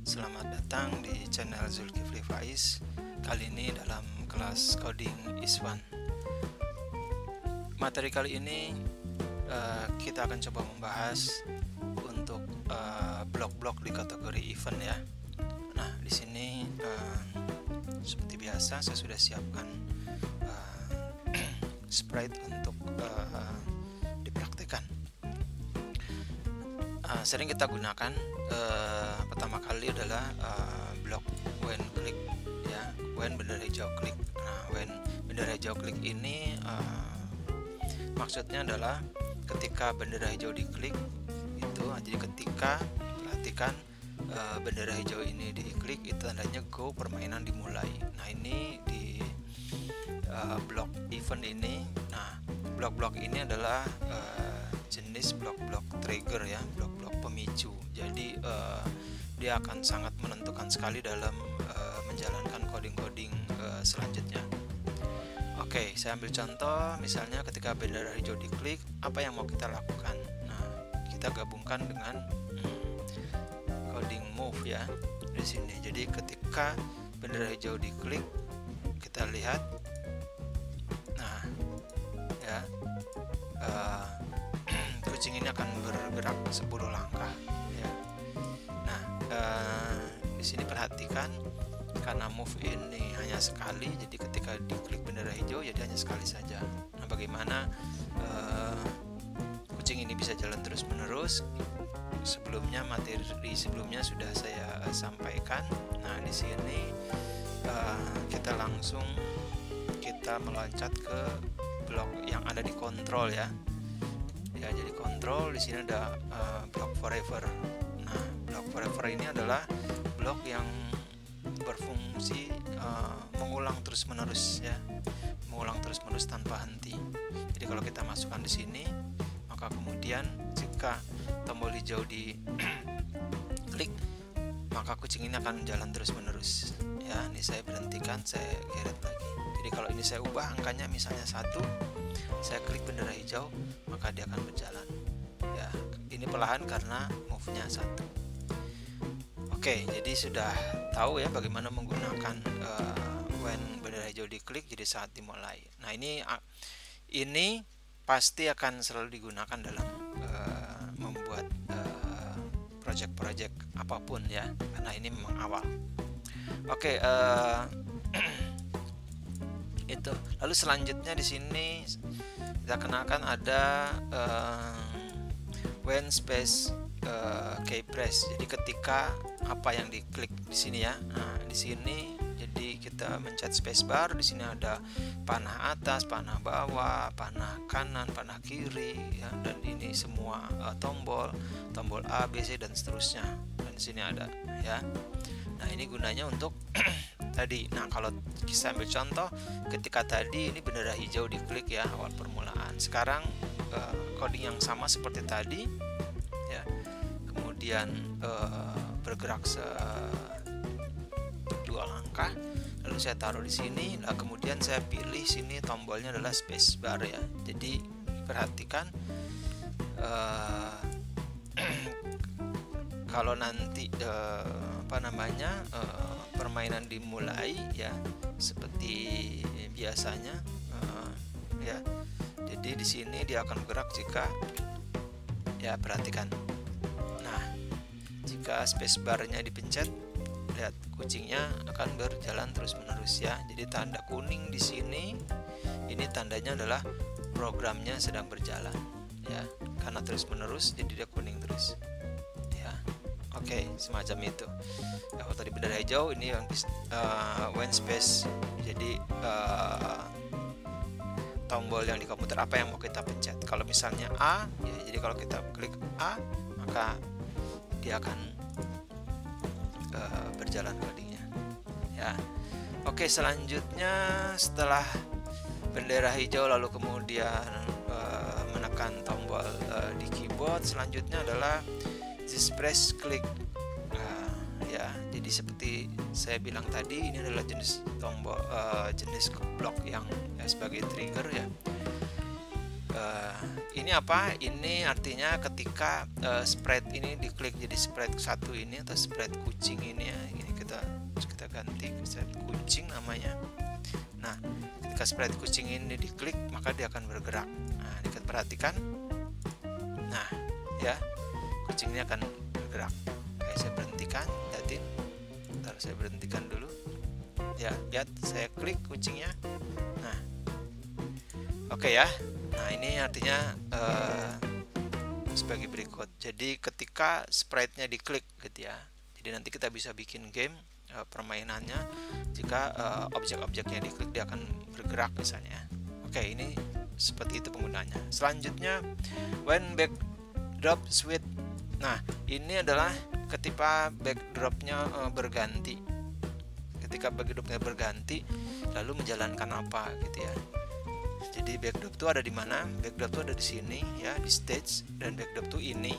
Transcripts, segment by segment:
Selamat datang di channel Zulkifli Faiz. Kali ini dalam kelas Coding is One. Materi kali ini kita akan coba membahas untuk blok-blok di kategori event ya. Nah, di sini seperti biasa saya sudah siapkan sprite untuk dipraktikkan. Sering kita gunakan pertama kali adalah blok when click ya, when bendera hijau klik. Nah, when bendera hijau klik ini maksudnya adalah ketika bendera hijau diklik itu, jadi ketika perhatikan bendera hijau ini diklik itu tandanya go, permainan dimulai. Nah, ini di blok event ini. Nah, blok-blok ini adalah jenis blok-blok trigger ya, blok-blok pemicu. Jadi dia akan sangat menentukan sekali dalam menjalankan coding-coding selanjutnya. Oke, saya ambil contoh misalnya ketika bendera hijau diklik, apa yang mau kita lakukan? Nah, kita gabungkan dengan coding move ya di sini. Jadi ketika bendera hijau diklik, kita lihat, nah ya, kucing ini akan bergerak 10 langkah ya. Nah, di sini perhatikan karena move ini hanya sekali, jadi ketika diklik bendera hijau jadi hanya sekali saja. Nah, bagaimana kucing ini bisa jalan terus menerus? Sebelumnya, materi sebelumnya sudah saya sampaikan. Nah, di sini kita langsung meloncat ke blok yang ada di kontrol ya. Ya, jadi kontrol di sini ada block forever. Nah, block forever ini adalah blok yang berfungsi mengulang terus-menerus ya, mengulang terus-menerus tanpa henti. Jadi kalau kita masukkan di sini, maka kemudian jika tombol hijau di klik, maka kucing ini akan jalan terus-menerus. Ya, ini saya berhentikan, saya geret lagi. Jadi kalau ini saya ubah angkanya misalnya 1, saya klik bendera hijau, maka dia akan berjalan ya. Ini perlahan karena move-nya 1. Oke, jadi sudah tahu ya bagaimana menggunakan when bendera hijau diklik jadi saat dimulai. Nah, ini pasti akan selalu digunakan dalam membuat project-project apapun ya, karena ini memang awal. Oke, itu. Lalu selanjutnya di sini kita kenalkan ada when space key press. Jadi ketika apa yang diklik di sini ya. Nah, di sini jadi kita mencet spacebar. Di sini ada panah atas, panah bawah, panah kanan, panah kiri ya, dan ini semua tombol A, B, C dan seterusnya. Dan di sini ada ya. Nah, ini gunanya untuk tadi. Nah, kalau kita ambil contoh ketika tadi ini bendera hijau diklik ya, awal permulaan. Sekarang coding yang sama seperti tadi ya. Kemudian bergerak 2 langkah, lalu saya taruh di sini. Nah, kemudian saya pilih sini tombolnya adalah spacebar ya. Jadi perhatikan kalau nanti permainan dimulai ya seperti biasanya ya. Jadi di sini dia akan bergerak jika ya, perhatikan. Nah, jika spacebarnya dipencet, lihat kucingnya akan berjalan terus-menerus ya. Jadi tanda kuning di sini ini tandanya adalah programnya sedang berjalan ya. Karena terus-menerus jadi dia kuning terus. Oke, semacam itu. Kalau tadi bendera hijau, ini yang when space. Jadi tombol yang di komputer apa yang mau kita pencet. Kalau misalnya A, ya, jadi kalau kita klik A, maka dia akan berjalan codingnya. Ya. Oke, selanjutnya setelah bendera hijau lalu kemudian menekan tombol di keyboard, selanjutnya adalah just press klik. Ya, jadi seperti saya bilang tadi, ini adalah jenis tombol jenis blok yang ya, sebagai trigger ya. Ini apa? Ini artinya ketika spread ini diklik jadi spread 1 ini atau spread kucing ini ya. Ini kita ganti spread kucing namanya. Nah, ketika spread kucing ini diklik maka dia akan bergerak. Nah, kita perhatikan. Nah, ya, kucingnya akan bergerak. Oke, saya berhentikan, lihatin. Bentar, saya berhentikan dulu. Ya, lihat, saya klik kucingnya. Nah, oke ya. Nah, ini artinya sebagai berikut. Jadi ketika sprite-nya diklik gitu ya. Jadi nanti kita bisa bikin game permainannya jika objek-objeknya diklik dia akan bergerak misalnya. Oke, ini seperti itu penggunanya. Selanjutnya when backdrop switch. Nah, ini adalah ketika backdropnya berganti. Ketika backdropnya berganti lalu menjalankan apa gitu ya. Jadi backdrop itu ada di mana? Backdrop itu ada di sini ya, di stage, dan backdrop itu ini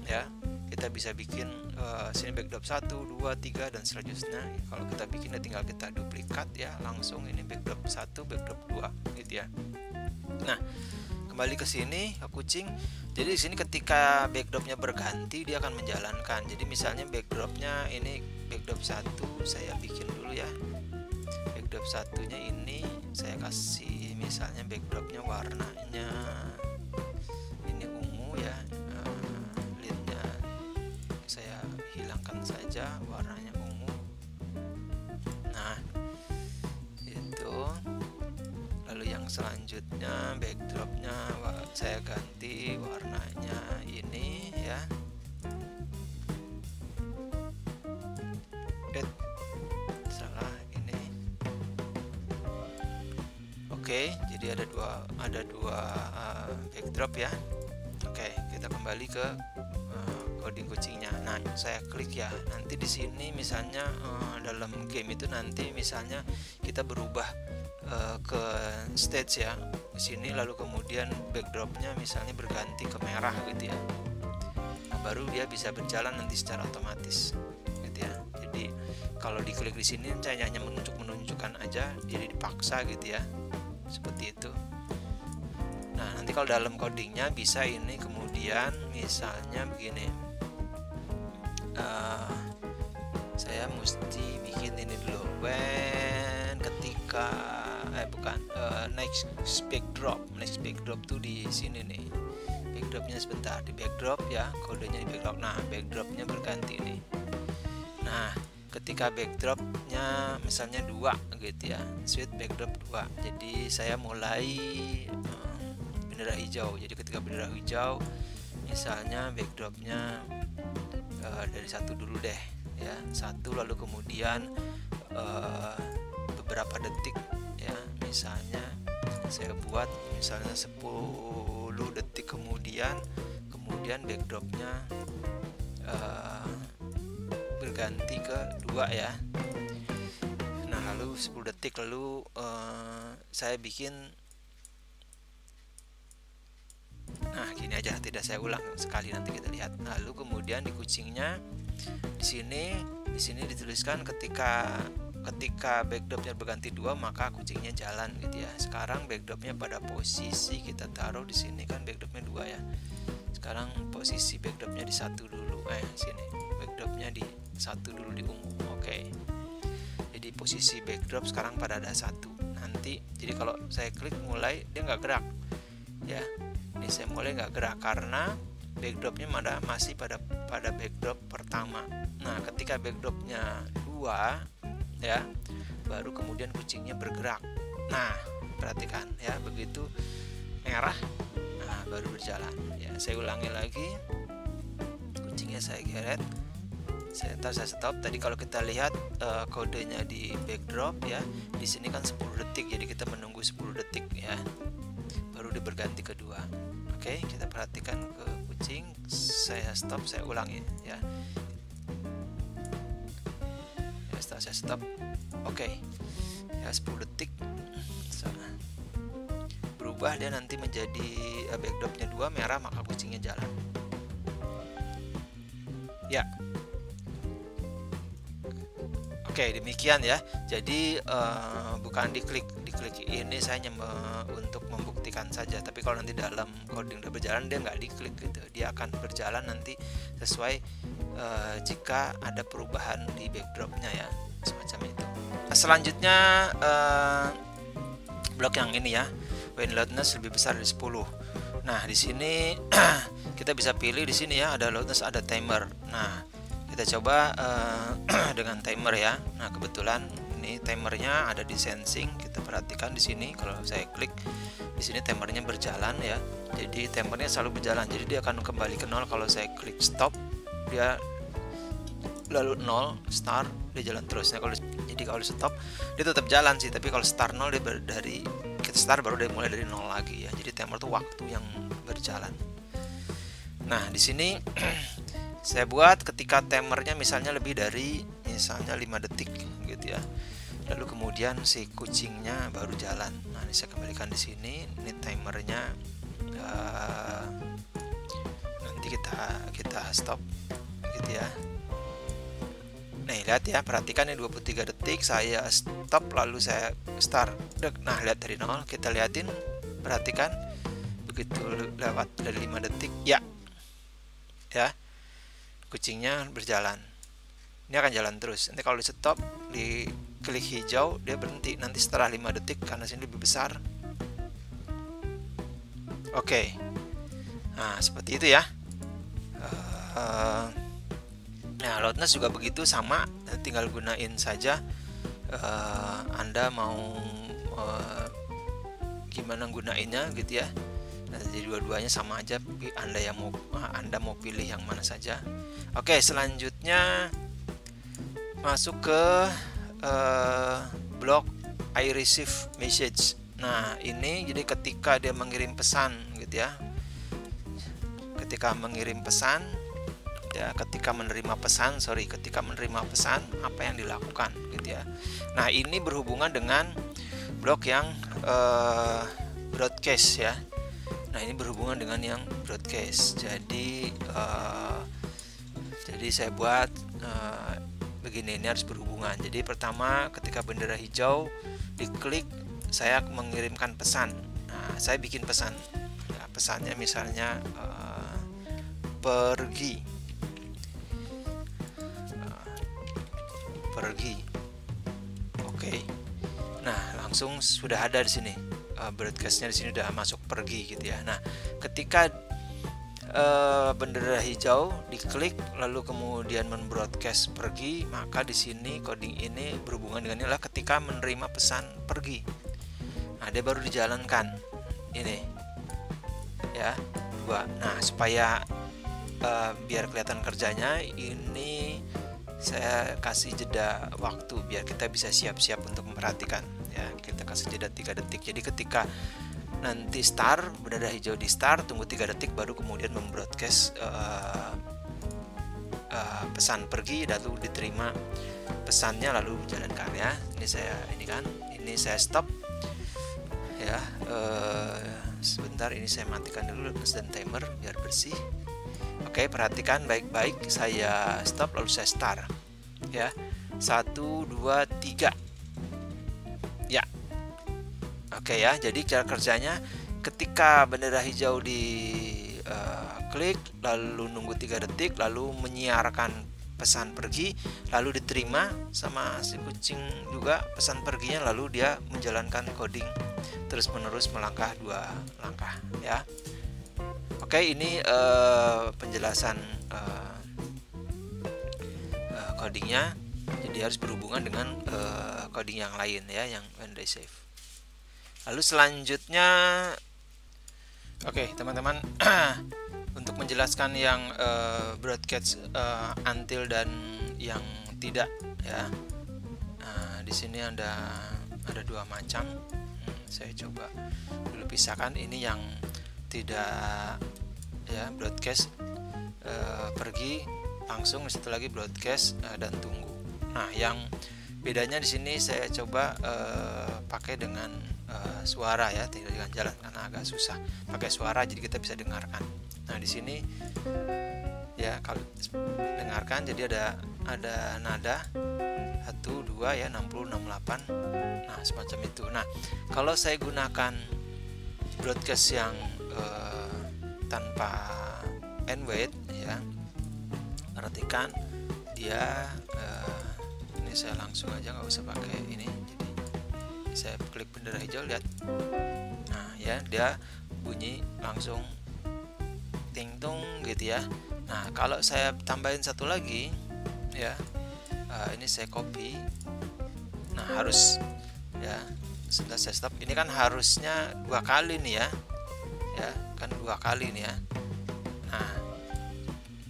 ya. Kita bisa bikin sini backdrop 1, 2, 3 dan selanjutnya. Kalau kita bikinnya tinggal kita duplikat ya, langsung ini backdrop 1, backdrop 2 gitu ya. Nah, kembali ke sini ke kucing. Jadi di sini ketika backdropnya berganti dia akan menjalankan. Jadi misalnya backdropnya ini backdrop 1 saya bikin dulu ya. Backdrop satunya ini saya kasih misalnya backdropnya warnanya ini ungu ya, leadnya saya hilangkan saja warnanya ungu. Nah, itu lalu yang selanjutnya backdropnya saya ganti warnanya ini ya. Oke, jadi ada dua backdrop ya. Oke, kita kembali ke coding kucingnya. Nah, saya klik ya. Nanti di sini misalnya dalam game itu nanti misalnya kita berubah ke stage ya. Di sini lalu kemudian backdropnya misalnya berganti ke merah gitu ya. Nah, baru dia bisa berjalan nanti secara otomatis gitu ya. Jadi kalau diklik di sini saya hanya menunjukkan aja, jadi dipaksa gitu ya. Seperti itu. Nah, nanti kalau dalam codingnya bisa ini kemudian misalnya begini, saya mesti bikin ini dulu. When ketika next backdrop tuh di sini nih. Backdropnya sebentar di backdrop ya, kodenya di backdrop. Nah, backdropnya berganti nih. Nah, ketika backdropnya misalnya 2 gitu ya, switch backdrop 2. Jadi saya mulai bendera hijau. Jadi ketika bendera hijau misalnya backdropnya dari 1 dulu deh ya, 1 lalu kemudian beberapa detik ya, misalnya saya buat misalnya 10 detik kemudian backdropnya berganti ke 2 ya. Nah, lalu 10 detik lalu saya bikin, nah gini aja, tidak saya ulang sekali, nanti kita lihat. Lalu kemudian di kucingnya di sini dituliskan ketika backdropnya berganti 2 maka kucingnya jalan gitu ya. Sekarang backdropnya pada posisi kita taruh di sini kan backdropnya 2 ya. Sekarang posisi backdropnya di 1 dulu, sini backdropnya di 1 dulu di ungu. Oke. Jadi posisi backdrop sekarang pada ada 1. Nanti jadi kalau saya klik mulai dia nggak gerak ya. Ini saya mulai nggak gerak karena backdropnya masih pada backdrop pertama. Nah, ketika backdropnya 2 ya, baru kemudian kucingnya bergerak. Nah, perhatikan ya, begitu merah, nah baru berjalan ya. Saya ulangi lagi, kucingnya saya geret, saya stop. Tadi kalau kita lihat kodenya di backdrop ya, di sini kan 10 detik, jadi kita menunggu 10 detik ya, baru dia berganti kedua. Oke, kita perhatikan ke kucing, saya stop, saya ulangi ya. Setelah saya stop, oke ya, 10 detik berubah dia nanti menjadi backdropnya 2 merah, maka kucingnya jalan ya. Oke, demikian ya. Jadi bukan diklik diklik. Ini saya hanya untuk membuktikan saja, tapi kalau nanti dalam coding udah berjalan dia nggak diklik gitu, dia akan berjalan nanti sesuai jika ada perubahan di backdropnya ya, semacam itu. Nah, selanjutnya blok yang ini ya, when loudness lebih besar dari 10. Nah di sini kita bisa pilih di sini ya, ada loudness, ada timer. Nah kita coba dengan timer ya. Nah kebetulan ini timernya ada di sensing. Kita perhatikan di sini kalau saya klik di sini timernya berjalan ya. Jadi timernya selalu berjalan. Jadi dia akan kembali ke 0 kalau saya klik stop, dia lalu 0, start, dia jalan terus. Nah, jadi kalau stop dia tetap jalan sih, tapi kalau start 0 dia dari kita start baru dia mulai dari 0 lagi ya. Jadi timer itu waktu yang berjalan. Nah di sini saya buat ketika timernya misalnya lebih dari misalnya 5 detik gitu ya, lalu kemudian si kucingnya baru jalan. Nah ini saya kembalikan di sini, ini timernya nanti kita stop gitu ya. Nih lihat ya, perhatikan ini 23 detik saya stop lalu saya start. Nah lihat dari 0, kita liatin, perhatikan begitu lewat dari 5 detik ya kucingnya berjalan. Ini akan jalan terus. Nanti kalau di stop, di klik hijau dia berhenti nanti setelah 5 detik karena sini lebih besar. Oke. Nah seperti itu ya. Nah loudness juga begitu, sama, tinggal gunain saja Anda mau gimana gunainnya gitu ya. Nah, jadi dua-duanya sama aja, Anda mau pilih yang mana saja. Oke, selanjutnya masuk ke blok I receive message. Nah ini jadi ketika dia mengirim pesan gitu ya, ketika mengirim pesan ya, ketika menerima pesan apa yang dilakukan gitu ya. Nah ini berhubungan dengan blok yang broadcast ya. Nah ini berhubungan dengan yang broadcast. Jadi saya buat begini, ini harus berhubungan. Jadi pertama ketika bendera hijau diklik, saya mengirimkan pesan. Nah saya bikin pesan. Nah, pesannya misalnya pergi. Oke. Nah langsung sudah ada di sini. Broadcastnya di sini udah masuk pergi gitu ya. Nah ketika bendera hijau diklik lalu kemudian membroadcast pergi, maka di sini coding ini berhubungan dengan inilah ketika menerima pesan pergi. Nah dia baru dijalankan ini ya 2. Nah supaya biar kelihatan kerjanya, ini saya kasih jeda waktu biar kita bisa siap-siap untuk memperhatikan ya. Kita kasih jeda 3 detik. Jadi ketika nanti start, bendera hijau di start, tunggu 3 detik baru kemudian membroadcast pesan pergi, lalu diterima pesannya lalu dijalankan ya. Ini saya stop ya. Sebentar, ini saya matikan dulu dan timer biar bersih. Oke, perhatikan baik-baik, saya stop lalu saya start ya. 1, 2, 3 ya. Oke ya, jadi cara kerjanya ketika bendera hijau di klik lalu nunggu 3 detik lalu menyiarkan pesan pergi, lalu diterima sama si kucing juga pesan perginya, lalu dia menjalankan coding terus menerus melangkah 2 langkah ya. Oke, ini penjelasan codingnya. Jadi harus berhubungan dengan coding yang lain ya, yang when they save. Lalu selanjutnya, oke teman-teman, untuk menjelaskan yang broadcast until dan yang tidak ya. Nah, di sini ada 2 macam. Saya coba dulu pisahkan. Ini yang tidak ya, broadcast pergi langsung, satu lagi broadcast dan tunggu. Nah, yang bedanya di sini saya coba pakai dengan suara ya, tidak dengan jalan karena agak susah pakai suara, jadi kita bisa dengarkan. Nah di sini ya, kalau dengarkan, jadi ada ada nada 1, 2 ya, 60, 68. Nah, semacam itu. Nah, kalau saya gunakan broadcast yang tanpa end weight ya, perhatikan dia ini saya langsung aja, nggak usah pakai ini. Jadi saya klik bendera hijau, lihat. Nah ya, dia bunyi langsung ting tung gitu ya. Nah kalau saya tambahin satu lagi ya, ini saya copy. Nah harus ya, setelah saya stop, ini kan harusnya 2 kali nih ya, kan 2 kali nih ya. Nah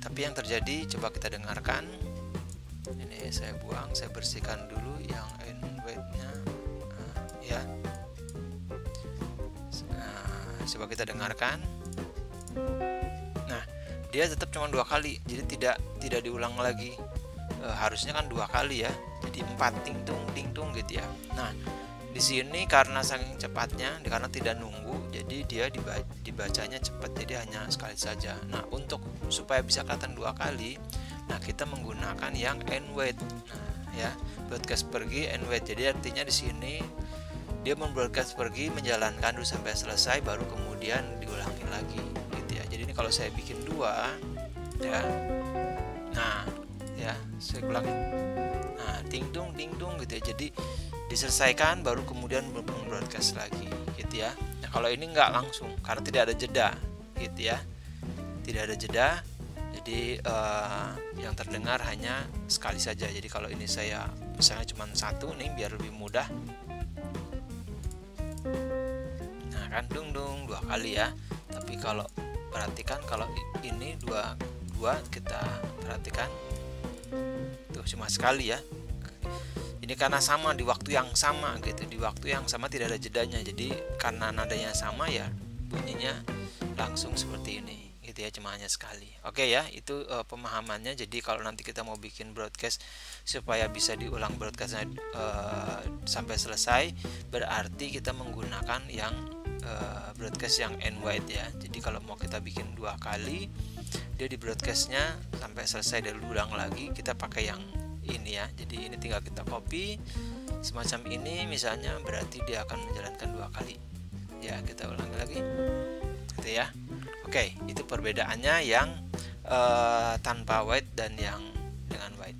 tapi yang terjadi, coba kita dengarkan. Ini saya buang, saya bersihkan dulu yang end weight-nya ya. Nah, coba kita dengarkan. Nah, dia tetap cuma 2 kali, jadi tidak diulang lagi. Harusnya kan 2 kali ya, jadi 4 ting tung gitu ya. Nah, di sini karena saking cepatnya, karena tidak nunggu, jadi dia dibacanya cepat, jadi hanya sekali saja. Nah, untuk supaya bisa kelihatan 2 kali, nah kita menggunakan yang end weight. Nah, ya, broadcast pergi end weight. Jadi artinya di sini dia membroadcast pergi, menjalankan dulu sampai selesai, baru kemudian diulangi lagi gitu ya. Jadi ini kalau saya bikin 2 ya. Nah, ya, saya ulangi. Nah, ting tung gitu ya. Jadi diselesaikan baru kemudian broadcast lagi gitu ya. Nah, kalau ini nggak langsung karena tidak ada jeda gitu ya. Tidak ada jeda. Jadi yang terdengar hanya sekali saja. Jadi kalau ini saya misalnya cuma 1 nih biar lebih mudah. Nah kan dung 2 kali ya. Tapi kalau perhatikan, kalau ini 2 kita perhatikan tuh cuma sekali ya. Ini karena sama di waktu yang sama gitu, di waktu yang sama tidak ada jedanya. Jadi karena nadanya sama ya, bunyinya langsung seperti ini gitu ya, cuma hanya sekali. Oke ya, itu pemahamannya. Jadi kalau nanti kita mau bikin broadcast supaya bisa diulang broadcastnya sampai selesai, berarti kita menggunakan yang broadcast yang end weight ya. Jadi kalau mau kita bikin 2 kali, dia di broadcastnya sampai selesai dan ulang lagi, kita pakai yang ini ya. Jadi ini tinggal kita copy semacam ini misalnya, berarti dia akan menjalankan 2 kali ya. Kita ulangi lagi gitu ya. Oke, itu perbedaannya yang tanpa weight dan yang dengan weight.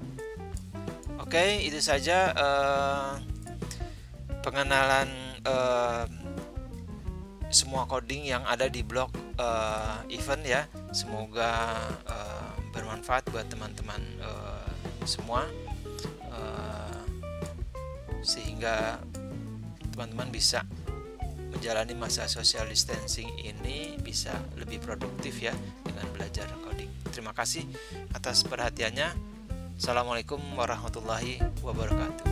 Oke, itu saja pengenalan semua coding yang ada di blog event ya. Semoga bermanfaat buat teman-teman semua, sehingga teman-teman bisa menjalani masa social distancing ini bisa lebih produktif ya dengan belajar coding. Terima kasih atas perhatiannya. Assalamualaikum warahmatullahi wabarakatuh.